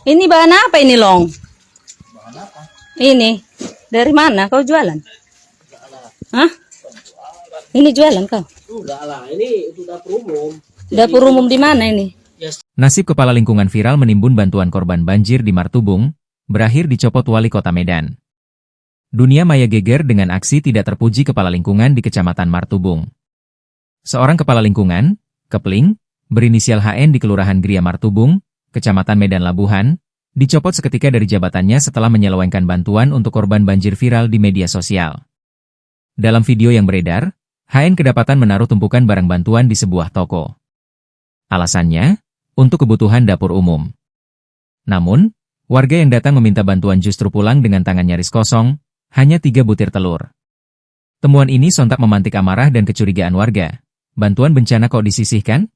Ini bahan apa ini, Long? Bahan apa? Ini. Dari mana kau jualan? Enggak lah. Hah? Ini jualan kau? Enggak lah, ini itu dapur umum. Dapur umum di mana ini? Nasib kepala lingkungan viral menimbun bantuan korban banjir di Martubung, berakhir dicopot wali kota Medan. Dunia maya geger dengan aksi tidak terpuji kepala lingkungan di Kecamatan Martubung. Seorang kepala lingkungan, Kepling, berinisial HN di Kelurahan Gria Martubung, Kecamatan Medan Labuhan, dicopot seketika dari jabatannya setelah menyelewengkan bantuan untuk korban banjir viral di media sosial. Dalam video yang beredar, HN kedapatan menaruh tumpukan barang bantuan di sebuah toko. Alasannya, untuk kebutuhan dapur umum. Namun, warga yang datang meminta bantuan justru pulang dengan tangan nyaris kosong, hanya 3 butir telur. Temuan ini sontak memantik amarah dan kecurigaan warga. Bantuan bencana kok disisihkan?